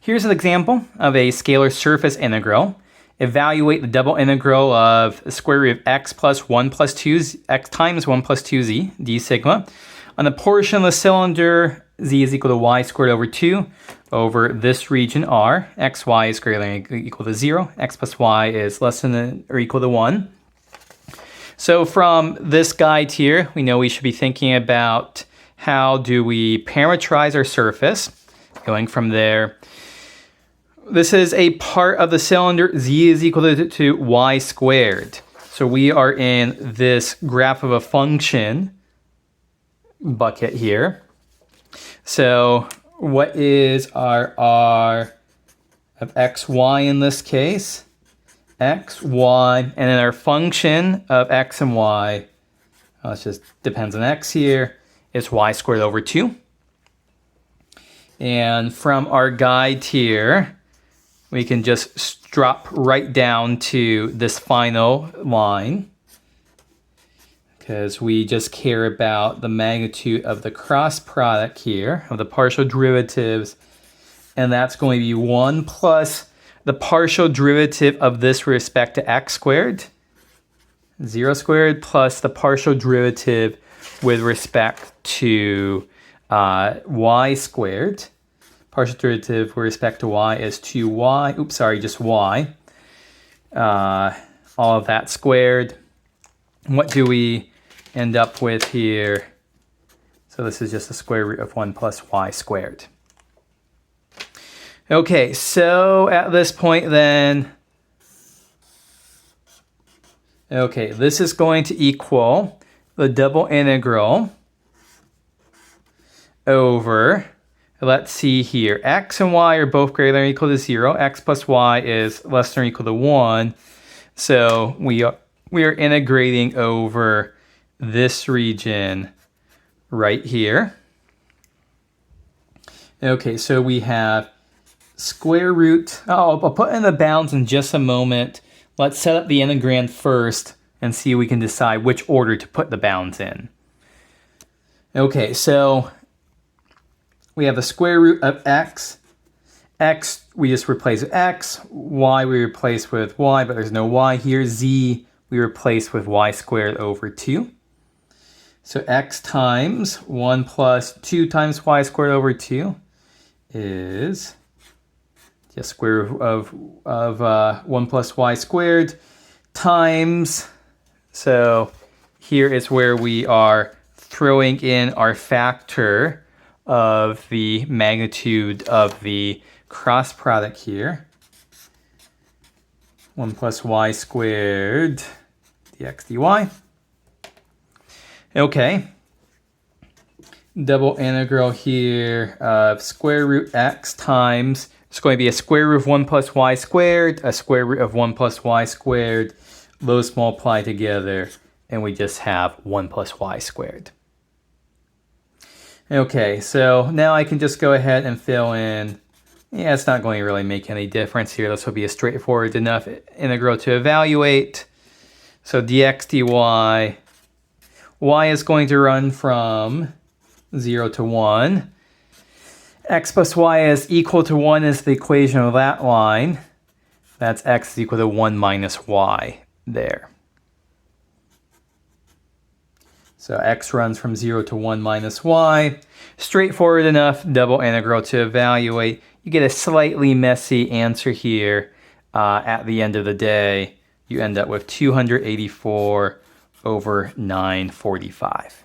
Here's an example of a scalar surface integral. Evaluate the double integral of the square root of x plus 1 plus 2, x times 1 plus 2z, d sigma. On the portion of the cylinder, z is equal to y squared over 2 over this region R. xy is greater than or equal to 0. X plus y is less than or equal to 1. So from this guide here, we know we should be thinking about how do we parameterize our surface. Going from there, this is a part of the cylinder. Z is equal to y squared. So we are in this graph of a function bucket here. So what is our R of xy in this case? X, y, and then our function of x and y, it just depends on x here, is y squared over 2. And from our guide here, we can just drop right down to this final line because we just care about the magnitude of the cross product here, of the partial derivatives, and that's going to be 1 plus the partial derivative of this with respect to x squared, 0 squared, plus the partial derivative with respect to y squared. Partial derivative with respect to y is 2y. Oops, sorry, just y. All of that squared. What do we end up with here? So this is just the square root of 1 plus y squared. Okay, so at this point then, okay, this is going to equal the double integral over, let's see here, x and y are both greater than or equal to 0. X plus y is less than or equal to 1. So we are integrating over this region right here. Okay, so we have square root, I'll put in the bounds in just a moment. Let's set up the integrand first and see if we can decide which order to put the bounds in. Okay, so we have the square root of x. X, we just replace with x. Y, we replace with y, but there's no y here. Z, we replace with y squared over 2. So x times 1 plus 2 times y squared over 2 is just square root of 1 plus y squared times, so here is where we are throwing in our factor of the magnitude of the cross product here. 1 plus y squared dx dy. Okay. Double integral here of square root x times, it's going to be a square root of 1 plus y squared, a square root of 1 plus y squared. Those multiply together, and we just have 1 plus y squared. Okay, so now I can just go ahead and fill in. Yeah, it's not going to really make any difference here. This will be a straightforward enough integral to evaluate. So dx dy, y is going to run from 0 to 1. X plus y is equal to 1 is the equation of that line. That's x is equal to 1 minus y there. So x runs from 0 to 1 minus y. Straightforward enough double integral to evaluate. You get a slightly messy answer here. At the end of the day, you end up with 284 over 945.